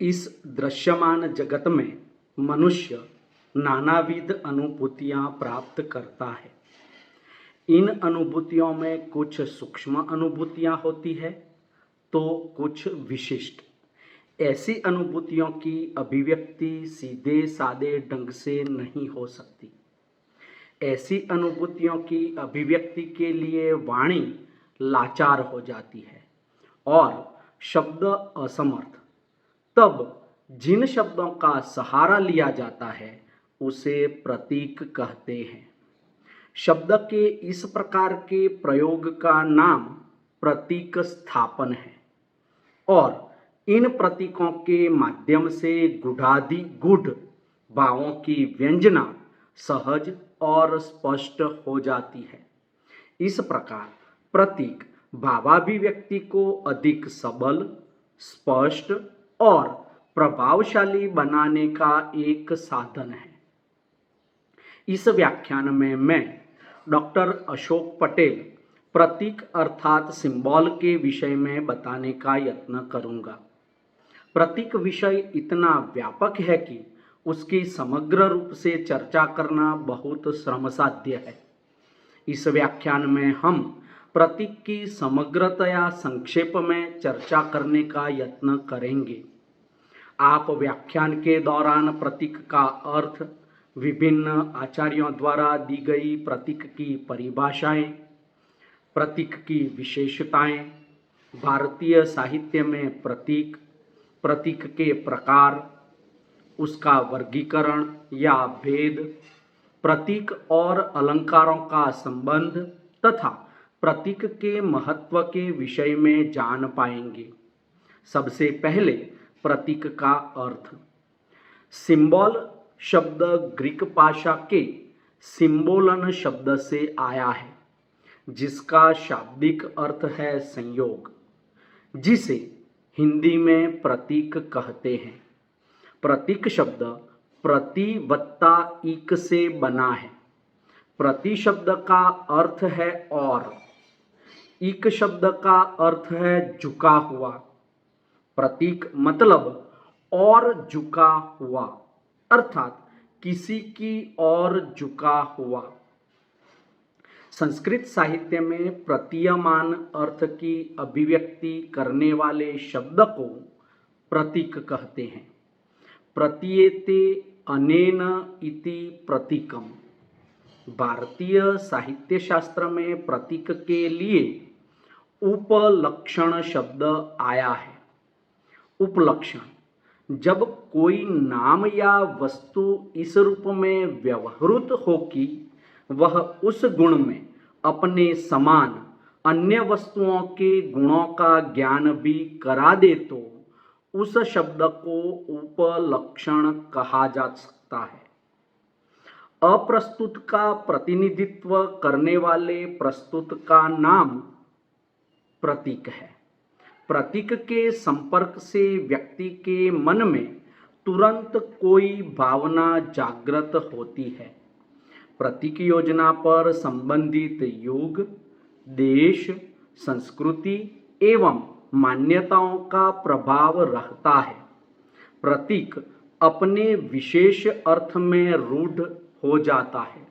इस दृश्यमान जगत में मनुष्य नानाविध अनुभूतियां प्राप्त करता है। इन अनुभूतियों में कुछ सूक्ष्म अनुभूतियां होती है तो कुछ विशिष्ट। ऐसी अनुभूतियों की अभिव्यक्ति सीधे सादे ढंग से नहीं हो सकती। ऐसी अनुभूतियों की अभिव्यक्ति के लिए वाणी लाचार हो जाती है और शब्द असमर्थ। तब जिन शब्दों का सहारा लिया जाता है उसे प्रतीक कहते हैं। शब्द के इस प्रकार के प्रयोग का नाम प्रतीक स्थापन है और इन प्रतीकों के माध्यम से गूढ़ भावों की व्यंजना सहज और स्पष्ट हो जाती है। इस प्रकार प्रतीक भावाभिव्यक्ति को अधिक सबल, स्पष्ट और प्रभावशाली बनाने का एक साधन है। इस व्याख्यान में मैं डॉक्टर अशोक पटेल प्रतीक अर्थात सिंबल के विषय में बताने का यत्न करूंगा। प्रतीक विषय इतना व्यापक है कि उसकी समग्र रूप से चर्चा करना बहुत श्रमसाध्य है। इस व्याख्यान में हम प्रतीक की समग्रतया संक्षेप में चर्चा करने का यत्न करेंगे। आप व्याख्यान के दौरान प्रतीक का अर्थ, विभिन्न आचार्यों द्वारा दी गई प्रतीक की परिभाषाएं, प्रतीक की विशेषताएं, भारतीय साहित्य में प्रतीक, प्रतीक के प्रकार, उसका वर्गीकरण या भेद, प्रतीक और अलंकारों का संबंध तथा प्रतीक के महत्व के विषय में जान पाएंगे। सबसे पहले प्रतीक का अर्थ। सिंबल शब्द ग्रीक भाषा के सिम्बोलन शब्द से आया है, जिसका शाब्दिक अर्थ है संयोग, जिसे हिंदी में प्रतीक कहते हैं। प्रतीक शब्द प्रति वत्ता इक से बना है। प्रति शब्द का अर्थ है और, इक शब्द का अर्थ है झुका हुआ। प्रतीक मतलब और झुका हुआ, अर्थात किसी की ओर झुका हुआ। संस्कृत साहित्य में प्रतीयमान अर्थ की अभिव्यक्ति करने वाले शब्द को प्रतीक कहते हैं। प्रतीयते अनेन इति प्रतीकम। भारतीय साहित्य शास्त्र में प्रतीक के लिए उपलक्षण शब्द आया है। उपलक्षण, जब कोई नाम या वस्तु इस रूप में व्यवहृत हो कि वह उस गुण में अपने समान अन्य वस्तुओं के गुणों का ज्ञान भी करा दे तो उस शब्द को उपलक्षण कहा जा सकता है। अप्रस्तुत का प्रतिनिधित्व करने वाले प्रस्तुत का नाम प्रतीक है। प्रतीक के संपर्क से व्यक्ति के मन में तुरंत कोई भावना जागृत होती है। प्रतीक योजना पर संबंधित युग, देश, संस्कृति एवं मान्यताओं का प्रभाव रहता है। प्रतीक अपने विशेष अर्थ में रूढ़ हो जाता है।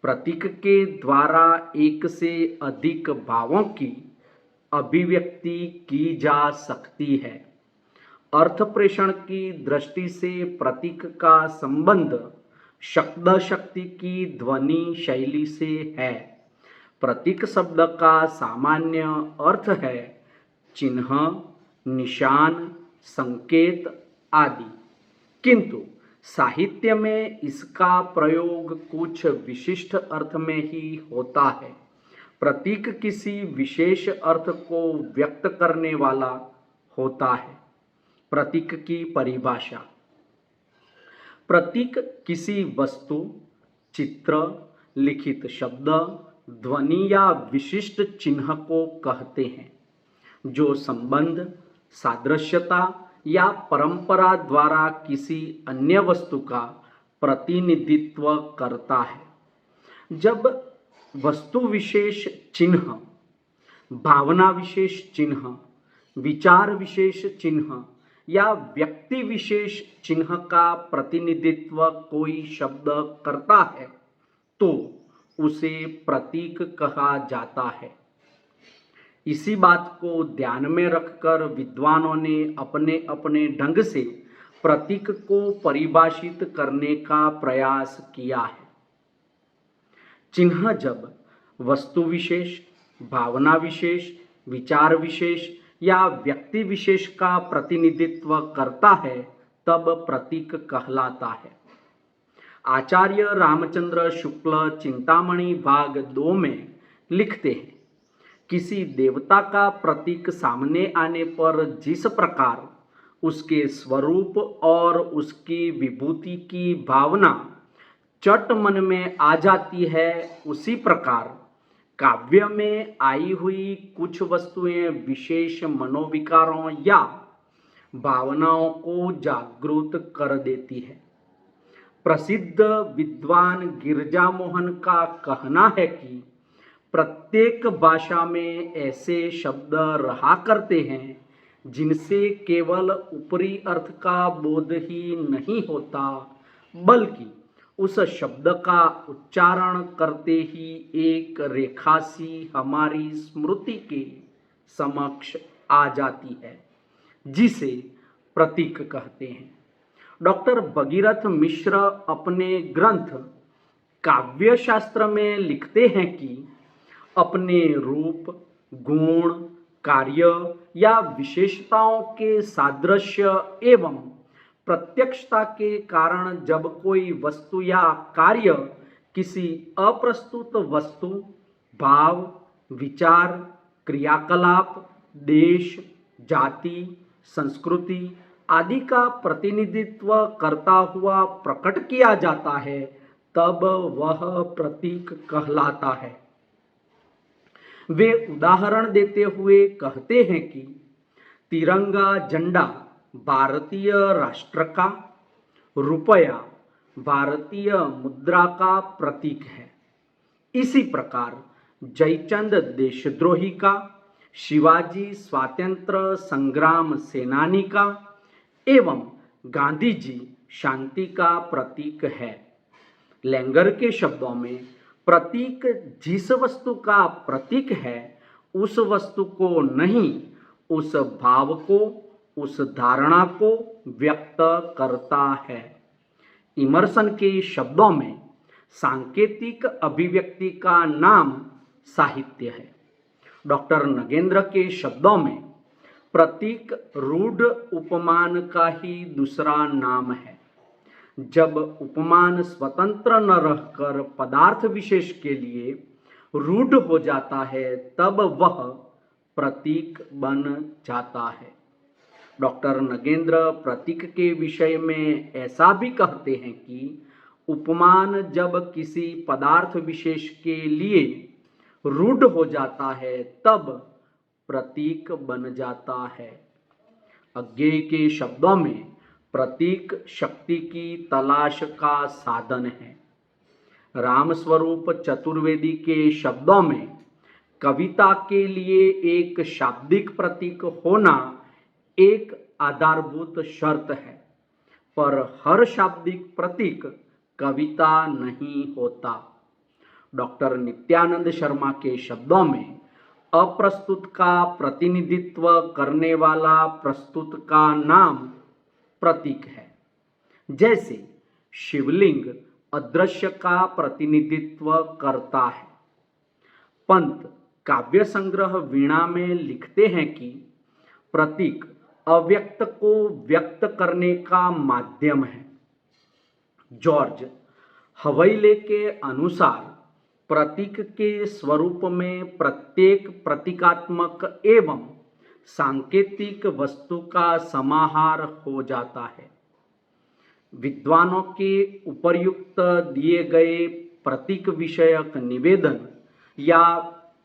प्रतीक के द्वारा एक से अधिक भावों की अभिव्यक्ति की जा सकती है। अर्थ प्रेषण की दृष्टि से प्रतीक का संबंध शब्द शक्ति की ध्वनि शैली से है। प्रतीक शब्द का सामान्य अर्थ है चिन्ह, निशान, संकेत आदि, किंतु साहित्य में इसका प्रयोग कुछ विशिष्ट अर्थ में ही होता है। प्रतीक किसी विशेष अर्थ को व्यक्त करने वाला होता है। प्रतीक की परिभाषा। प्रतीक किसी वस्तु, चित्र, लिखित शब्द, ध्वनि या विशिष्ट चिन्ह को कहते हैं जो संबंध, सादृश्यता या परंपरा द्वारा किसी अन्य वस्तु का प्रतिनिधित्व करता है। जब वस्तु विशेष चिन्ह, भावना विशेष चिन्ह, विचार विशेष चिन्ह या व्यक्ति विशेष चिन्ह का प्रतिनिधित्व कोई शब्द करता है तो उसे प्रतीक कहा जाता है। इसी बात को ध्यान में रखकर विद्वानों ने अपने अपने ढंग से प्रतीक को परिभाषित करने का प्रयास किया है। चिन्ह जब वस्तु विशेष, भावना विशेष, विचार विशेष या व्यक्ति विशेष का प्रतिनिधित्व करता है तब प्रतीक कहलाता है। आचार्य रामचंद्र शुक्ल चिंतामणि भाग 2 में लिखते हैं, किसी देवता का प्रतीक सामने आने पर जिस प्रकार उसके स्वरूप और उसकी विभूति की भावना चट मन में आ जाती है, उसी प्रकार काव्य में आई हुई कुछ वस्तुएं विशेष मनोविकारों या भावनाओं को जागृत कर देती है। प्रसिद्ध विद्वान गिरजा मोहन का कहना है कि प्रत्येक भाषा में ऐसे शब्द रहा करते हैं जिनसे केवल ऊपरी अर्थ का बोध ही नहीं होता, बल्कि उस शब्द का उच्चारण करते ही एक रेखा सी हमारी स्मृति के समक्ष आ जाती है, जिसे प्रतीक कहते हैं। डॉक्टर भगीरथ मिश्र अपने ग्रंथ काव्य शास्त्र में लिखते हैं कि अपने रूप, गुण, कार्य या विशेषताओं के सादृश्य एवं प्रत्यक्षता के कारण जब कोई वस्तु या कार्य किसी अप्रस्तुत वस्तु, भाव, विचार, क्रियाकलाप, देश, जाति, संस्कृति आदि का प्रतिनिधित्व करता हुआ प्रकट किया जाता है तब वह प्रतीक कहलाता है। वे उदाहरण देते हुए कहते हैं कि तिरंगा झंडा भारतीय राष्ट्र का, रुपया भारतीय मुद्रा का प्रतीक है। इसी प्रकार जयचंद देशद्रोही का, शिवाजी स्वातंत्र्य संग्राम सेनानी का एवं गांधी जी शांति का प्रतीक है। लेंगर के शब्दों में प्रतीक जिस वस्तु का प्रतीक है उस वस्तु को नहीं, उस भाव को, उस धारणा को व्यक्त करता है। इमर्सन के शब्दों में सांकेतिक अभिव्यक्ति का नाम साहित्य है। डॉक्टर नगेंद्र के शब्दों में प्रतीक रूढ़ उपमान का ही दूसरा नाम है। जब उपमान स्वतंत्र न रहकर पदार्थ विशेष के लिए रूढ़ हो जाता है तब वह प्रतीक बन जाता है। डॉक्टर नगेंद्र प्रतीक के विषय में ऐसा भी कहते हैं कि उपमान जब किसी पदार्थ विशेष के लिए रूढ़ हो जाता है तब प्रतीक बन जाता है। अज्ञेय के शब्दों में प्रतीक शक्ति की तलाश का साधन है। रामस्वरूप चतुर्वेदी के शब्दों में कविता के लिए एक शाब्दिक प्रतीक होना एक आधारभूत शर्त है, पर हर शाब्दिक प्रतीक कविता नहीं होता। डॉक्टर नित्यानंद शर्मा के शब्दों में अप्रस्तुत का प्रतिनिधित्व करने वाला प्रस्तुत का नाम प्रतीक है। जैसे शिवलिंग अदृश्य का प्रतिनिधित्व करता है। पंत काव्य संग्रह वीणा में लिखते हैं कि प्रतीक अव्यक्त को व्यक्त करने का माध्यम है। जॉर्ज हवेले के अनुसार प्रतीक के स्वरूप में प्रत्येक प्रतीकात्मक एवं सांकेतिक वस्तु का समाहार हो जाता है। विद्वानों के उपर्युक्त दिए गए प्रतीक विषयक निवेदन या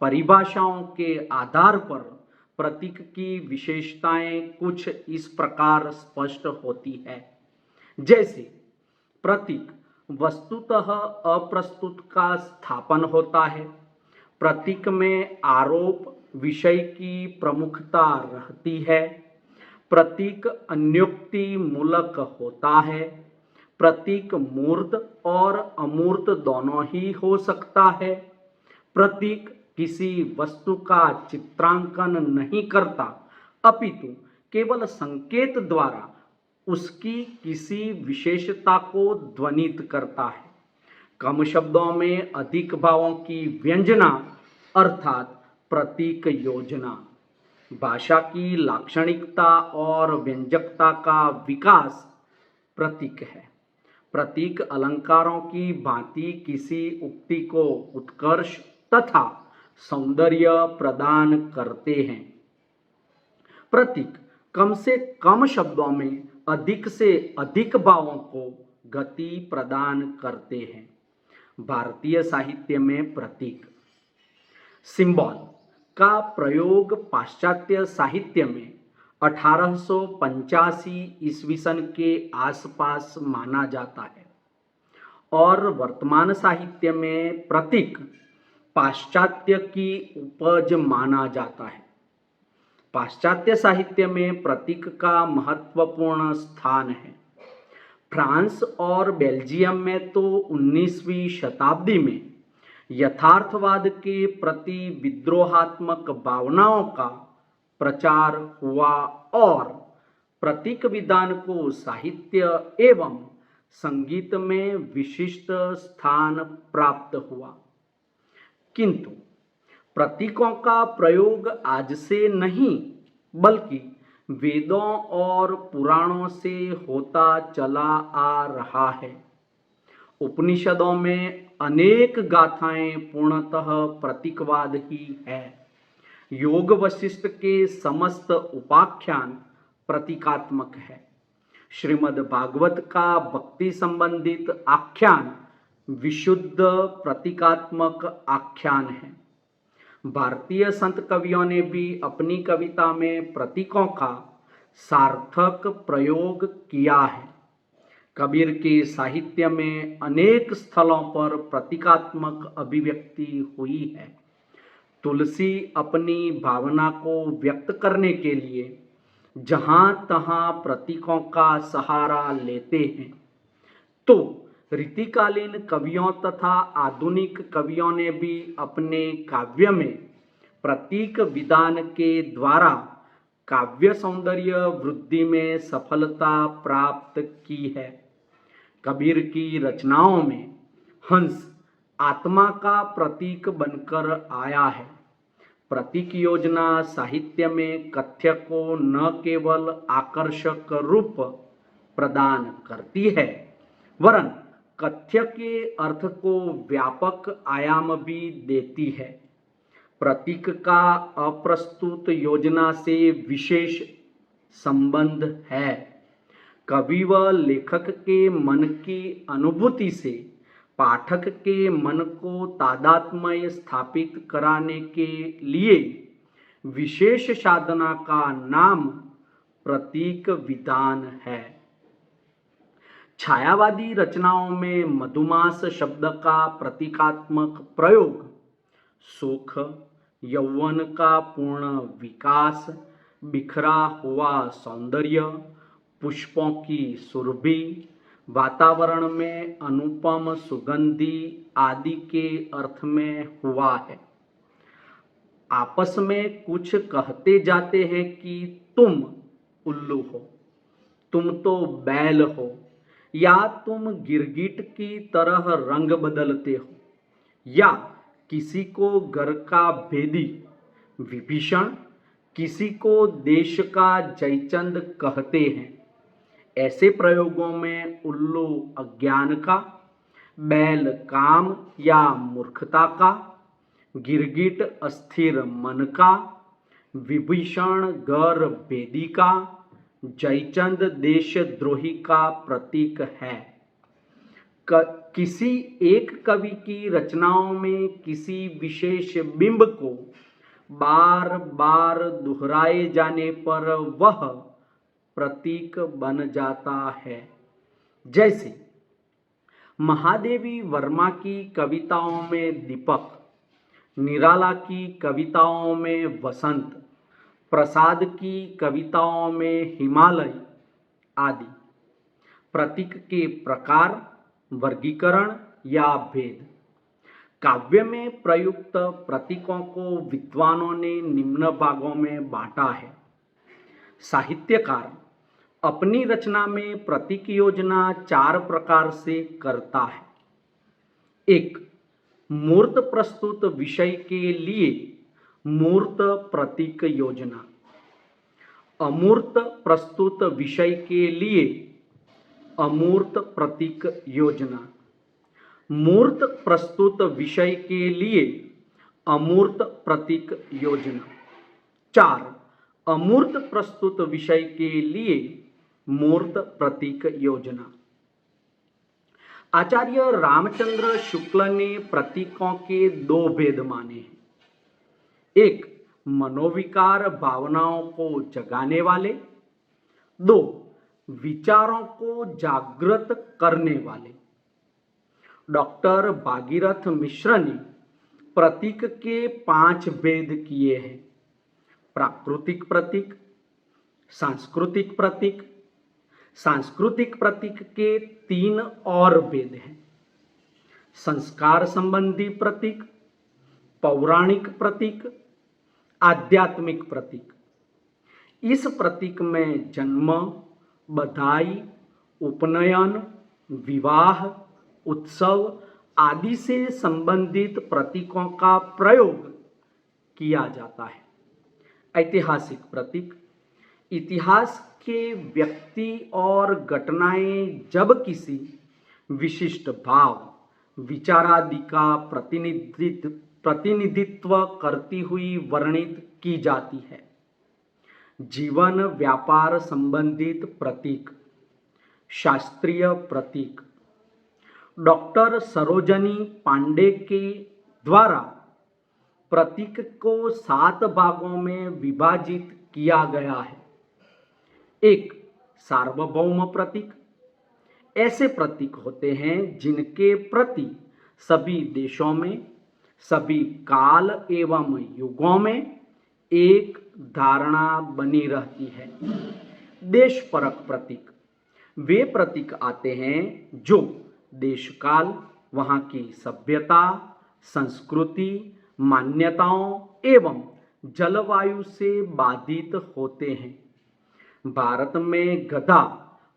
परिभाषाओं के आधार पर प्रतीक की विशेषताएं कुछ इस प्रकार स्पष्ट होती है। जैसे प्रतीक वस्तुतः अप्रस्तुत का स्थापन होता है। प्रतीक में आरोप विषय की प्रमुखता रहती है। प्रतीक अन्योक्ति मूलक होता है। प्रतीक मूर्त और अमूर्त दोनों ही हो सकता है। प्रतीक किसी वस्तु का चित्रांकन नहीं करता, अपितु केवल संकेत द्वारा उसकी किसी विशेषता को ध्वनित करता है। कम शब्दों में अधिक भावों की व्यंजना अर्थात प्रतीक योजना। भाषा की लाक्षणिकता और व्यंजकता का विकास प्रतीक है। प्रतीक अलंकारों की भांति किसी उक्ति को उत्कर्ष तथा सौंदर्य प्रदान करते हैं। प्रतीक कम से कम शब्दों में अधिक से अधिक भावों को गति प्रदान करते हैं। भारतीय साहित्य में प्रतीक सिंबल का प्रयोग पाश्चात्य साहित्य में 1885 ईस्वी सन के आसपास माना जाता है और वर्तमान साहित्य में प्रतीक पाश्चात्य की उपज माना जाता है। पाश्चात्य साहित्य में प्रतीक का महत्वपूर्ण स्थान है। फ्रांस और बेल्जियम में तो 19वीं शताब्दी में यथार्थवाद के प्रति विद्रोहात्मक भावनाओं का प्रचार हुआ और प्रतीक विधान को साहित्य एवं संगीत में विशिष्ट स्थान प्राप्त हुआ। किंतु प्रतीकों का प्रयोग आज से नहीं बल्कि वेदों और पुराणों से होता चला आ रहा है। उपनिषदों में अनेक गाथाएं पूर्णतः प्रतीकवाद ही है। योग वशिष्ठ के समस्त उपाख्यान प्रतीकात्मक है। श्रीमद् भागवत का भक्ति संबंधित आख्यान विशुद्ध प्रतीकात्मक आख्यान है। भारतीय संत कवियों ने भी अपनी कविता में प्रतीकों का सार्थक प्रयोग किया है। कबीर के साहित्य में अनेक स्थलों पर प्रतीकात्मक अभिव्यक्ति हुई है। तुलसी अपनी भावना को व्यक्त करने के लिए जहाँ तहाँ प्रतीकों का सहारा लेते हैं, तो रीतिकालीन कवियों तथा आधुनिक कवियों ने भी अपने काव्य में प्रतीक विधान के द्वारा काव्य सौंदर्य वृद्धि में सफलता प्राप्त की है। कबीर की रचनाओं में हंस आत्मा का प्रतीक बनकर आया है। प्रतीक योजना साहित्य में कथ्य को न केवल आकर्षक रूप प्रदान करती है वरन कथ्य के अर्थ को व्यापक आयाम भी देती है। प्रतीक का अप्रस्तुत योजना से विशेष संबंध है। कवि व लेखक के मन की अनुभूति से पाठक के मन को तादात्म्य स्थापित कराने के लिए विशेष साधना का नाम प्रतीक विधान है। छायावादी रचनाओं में मधुमास शब्द का प्रतीकात्मक प्रयोग सुख, यौवन का पूर्ण विकास, बिखरा हुआ सौंदर्य, पुष्पों की सुरभि, वातावरण में अनुपम सुगंधि आदि के अर्थ में हुआ है। आपस में कुछ कहते जाते हैं कि तुम उल्लू हो, तुम तो बैल हो, या तुम गिरगिट की तरह रंग बदलते हो, या किसी को घर का भेदी विभीषण, किसी को देश का जयचंद कहते हैं। ऐसे प्रयोगों में उल्लू अज्ञान का, बैल काम या मूर्खता का, गिरगिट अस्थिर मन का, विभीषण घर भेदी का, जयचंद देशद्रोही का प्रतीक है। किसी एक कवि की रचनाओं में किसी विशेष बिंब को बार बार दोहराए जाने पर वह प्रतीक बन जाता है। जैसे महादेवी वर्मा की कविताओं में दीपक, निराला की कविताओं में वसंत, प्रसाद की कविताओं में हिमालय आदि। प्रतीक के प्रकार, वर्गीकरण या भेद। काव्य में प्रयुक्त प्रतीकों को विद्वानों ने निम्न भागों में बांटा है। साहित्यकार अपनी रचना में प्रतीक योजना 4 प्रकार से करता है। 1. मूर्त प्रस्तुत विषय के लिए मूर्त प्रतीक योजना। अमूर्त प्रस्तुत विषय के लिए अमूर्त प्रतीक योजना। मूर्त प्रस्तुत विषय के लिए अमूर्त प्रतीक योजना। 4. अमूर्त प्रस्तुत विषय के लिए मूर्त प्रतीक योजना। आचार्य रामचंद्र शुक्ल ने प्रतीकों के 2 भेद माने हैं। 1. मनोविकार भावनाओं को जगाने वाले। 2. विचारों को जागृत करने वाले। डॉक्टर भागीरथ मिश्र ने प्रतीक के 5 भेद किए हैं। प्राकृतिक प्रतीक, सांस्कृतिक प्रतीक। सांस्कृतिक प्रतीक के 3 और भेद हैं। संस्कार संबंधी प्रतीक, पौराणिक प्रतीक, आध्यात्मिक प्रतीक। इस प्रतीक में जन्म, बधाई, उपनयन, विवाह, उत्सव आदि से संबंधित प्रतीकों का प्रयोग किया जाता है। ऐतिहासिक प्रतीक, इतिहास के व्यक्ति और घटनाएं जब किसी विशिष्ट भाव, विचारादि का प्रतिनिधित्व करती हुई वर्णित की जाती है। जीवन व्यापार संबंधित प्रतीक, शास्त्रीय प्रतीक। डॉक्टर सरोजनी पांडे के द्वारा प्रतीक को 7 भागों में विभाजित किया गया है। 1. सार्वभौम प्रतीक। ऐसे प्रतीक होते हैं जिनके प्रति सभी देशों में, सभी काल एवं युगों में एक धारणा बनी रहती है। देशपरक प्रतीक। वे प्रतीक आते हैं जो देश काल, वहाँ की सभ्यता, संस्कृति, मान्यताओं एवं जलवायु से बाधित होते हैं। भारत में गधा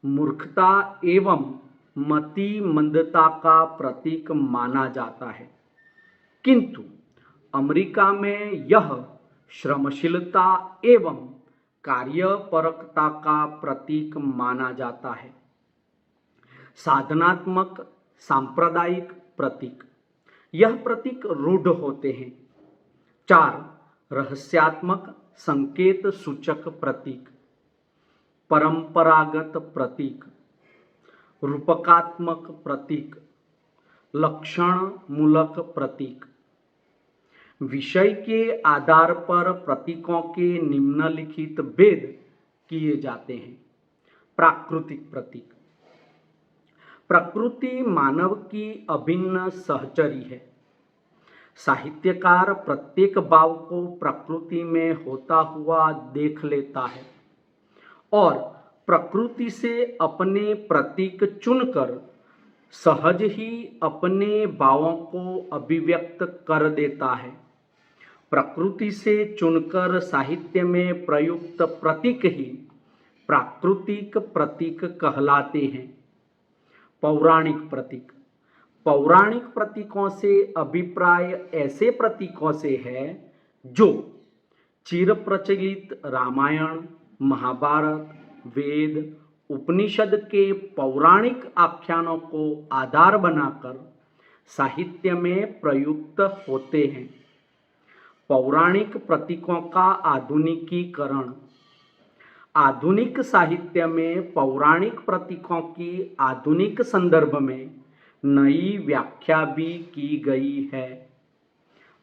मूर्खता एवं मति मंदता का प्रतीक माना जाता है, किंतु अमेरिका में यह श्रमशीलता एवं कार्यपरकता का प्रतीक माना जाता है। साधनात्मक सांप्रदायिक प्रतीक। यह प्रतीक रूढ़ होते हैं। 4. रहस्यात्मक संकेत सूचक प्रतीक। परंपरागत प्रतीक, रूपकात्मक प्रतीक, लक्षण मूलक प्रतीक। विषय के आधार पर प्रतीकों के निम्नलिखित भेद किए जाते हैं। प्राकृतिक प्रतीक। प्रकृति मानव की अभिन्न सहचरी है। साहित्यकार प्रत्येक भाव को प्रकृति में होता हुआ देख लेता है और प्रकृति से अपने प्रतीक चुनकर सहज ही अपने भावों को अभिव्यक्त कर देता है। प्रकृति से चुनकर साहित्य में प्रयुक्त प्रतीक ही प्राकृतिक प्रतीक कहलाते हैं। पौराणिक प्रतीक। पौराणिक प्रतीकों से अभिप्राय ऐसे प्रतीकों से है जो चिर प्रचलित रामायण, महाभारत, वेद, उपनिषद के पौराणिक आख्यानों को आधार बनाकर साहित्य में प्रयुक्त होते हैं। पौराणिक प्रतीकों का आधुनिकीकरण। आधुनिक साहित्य में पौराणिक प्रतीकों की आधुनिक संदर्भ में नई व्याख्या भी की गई है।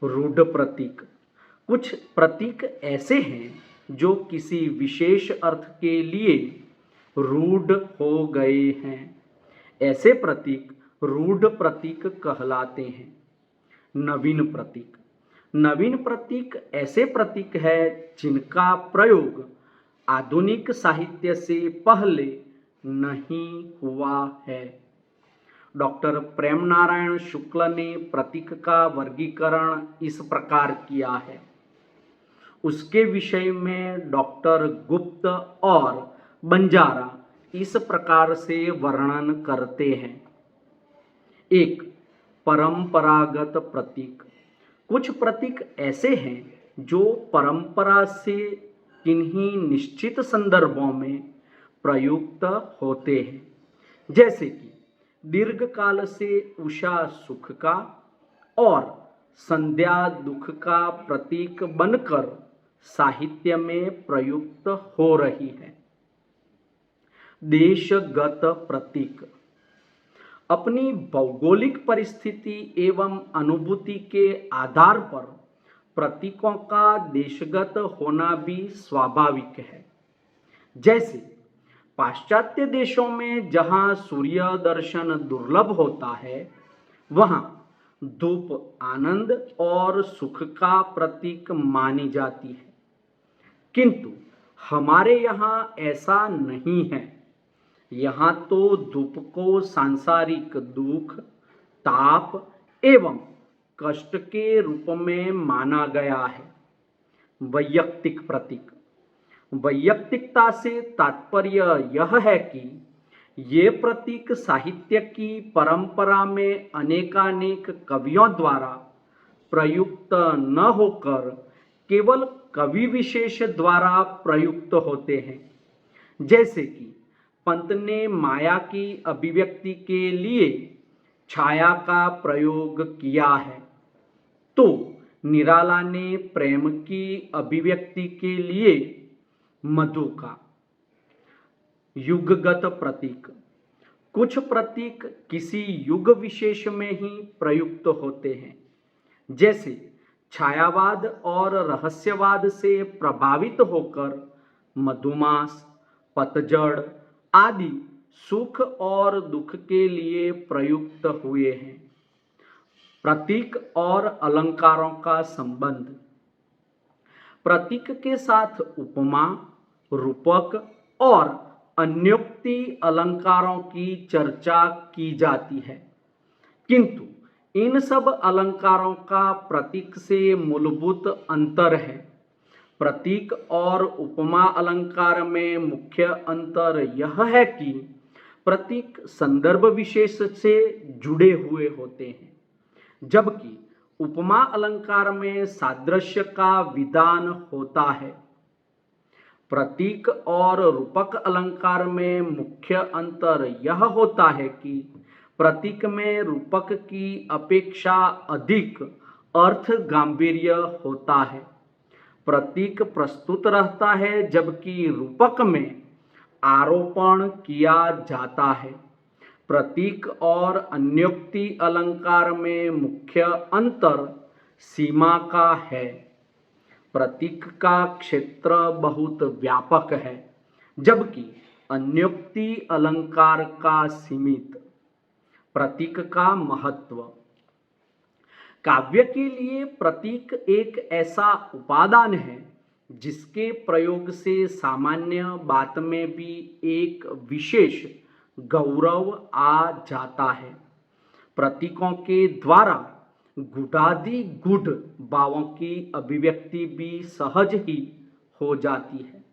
रूढ़ प्रतीक। कुछ प्रतीक ऐसे हैं जो किसी विशेष अर्थ के लिए रूढ़ हो गए हैं। ऐसे प्रतीक रूढ़ प्रतीक कहलाते हैं। नवीन प्रतीक। नवीन प्रतीक ऐसे प्रतीक है जिनका प्रयोग आधुनिक साहित्य से पहले नहीं हुआ है। डॉक्टर प्रेम नारायण शुक्ल ने प्रतीक का वर्गीकरण इस प्रकार किया है। उसके विषय में डॉक्टर गुप्त और बंजारा इस प्रकार से वर्णन करते हैं। एक, परंपरागत प्रतीक। कुछ प्रतीक ऐसे हैं जो परंपरा से किन्हीं निश्चित संदर्भों में प्रयुक्त होते हैं, जैसे कि दीर्घ काल से उषा सुख का और संध्या दुख का प्रतीक बनकर साहित्य में प्रयुक्त हो रही है। देशगत प्रतीक अपनी भौगोलिक परिस्थिति एवं अनुभूति के आधार पर प्रतीकों का देशगत होना भी स्वाभाविक है। जैसे पाश्चात्य देशों में जहां सूर्य दर्शन दुर्लभ होता है, वहां धूप आनंद और सुख का प्रतीक मानी जाती है, किंतु हमारे यहाँ ऐसा नहीं है। यहाँ तो धूप को सांसारिक दुख, ताप एवं कष्ट के रूप में माना गया है। वैयक्तिक प्रतीक। वैयक्तिकता से तात्पर्य यह है कि ये प्रतीक साहित्य की परंपरा में अनेकानेक कवियों द्वारा प्रयुक्त न होकर केवल कवि विशेष द्वारा प्रयुक्त होते हैं। जैसे कि पंत ने माया की अभिव्यक्ति के लिए छाया का प्रयोग किया है, तो निराला ने प्रेम की अभिव्यक्ति के लिए मधु का। युगगत प्रतीक। कुछ प्रतीक किसी युग विशेष में ही प्रयुक्त होते हैं, जैसे छायावाद और रहस्यवाद से प्रभावित होकर मधुमास, पतझड़ आदि सुख और दुख के लिए प्रयुक्त हुए हैं। प्रतीक और अलंकारों का संबंध। प्रतीक के साथ उपमा, रूपक और अन्योक्ति अलंकारों की चर्चा की जाती है, किंतु इन सब अलंकारों का प्रतीक से मूलभूत अंतर है। प्रतीक और उपमा अलंकार में मुख्य अंतर यह है कि प्रतीक संदर्भ विशेष से जुड़े हुए होते हैं, जबकि उपमा अलंकार में सादृश्य का विधान होता है। प्रतीक और रूपक अलंकार में मुख्य अंतर यह होता है कि प्रतीक में रूपक की अपेक्षा अधिक अर्थ गांभीर्य होता है। प्रतीक प्रस्तुत रहता है, जबकि रूपक में आरोपण किया जाता है। प्रतीक और अन्योक्ति अलंकार में मुख्य अंतर सीमा का है। प्रतीक का क्षेत्र बहुत व्यापक है, जबकि अन्योक्ति अलंकार का सीमित। प्रतीक का महत्व। काव्य के लिए प्रतीक एक ऐसा उपादान है जिसके प्रयोग से सामान्य बात में भी एक विशेष गौरव आ जाता है। प्रतीकों के द्वारा गुढ़ादि गूढ़ भावों की अभिव्यक्ति भी सहज ही हो जाती है।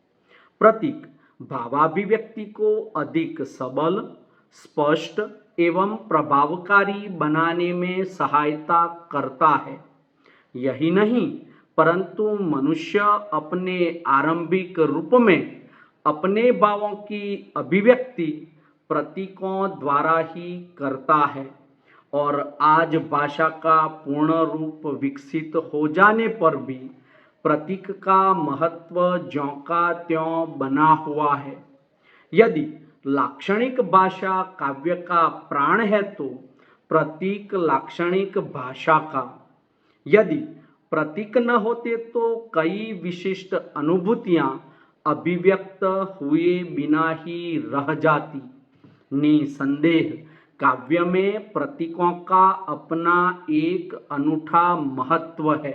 प्रतीक भावाभिव्यक्ति को अधिक सबल, स्पष्ट एवं प्रभावकारी बनाने में सहायता करता है। यही नहीं, परंतु मनुष्य अपने आरंभिक रूप में अपने भावों की अभिव्यक्ति प्रतीकों द्वारा ही करता है, और आज भाषा का पूर्ण रूप विकसित हो जाने पर भी प्रतीक का महत्व ज्यों का त्यों बना हुआ है। यदि लाक्षणिक भाषा काव्य का प्राण है, तो प्रतीक लाक्षणिक भाषा का। यदि प्रतीक न होते तो कई विशिष्ट अनुभूतियां अभिव्यक्त हुए बिना ही रह जाती। निसंदेह काव्य में प्रतीकों का अपना एक अनूठा महत्व है।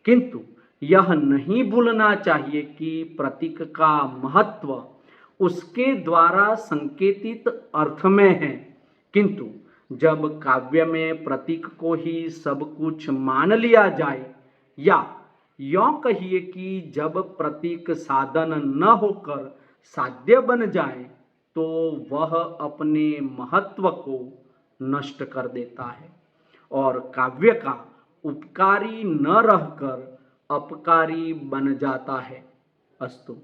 किंतु यह नहीं भूलना चाहिए कि प्रतीक का महत्व उसके द्वारा संकेतित अर्थ में है। किंतु जब काव्य में प्रतीक को ही सब कुछ मान लिया जाए, या यों कहिए कि जब प्रतीक साधन न होकर साध्य बन जाए, तो वह अपने महत्व को नष्ट कर देता है और काव्य का उपकारी न रहकर अपकारी बन जाता है। अस्तु।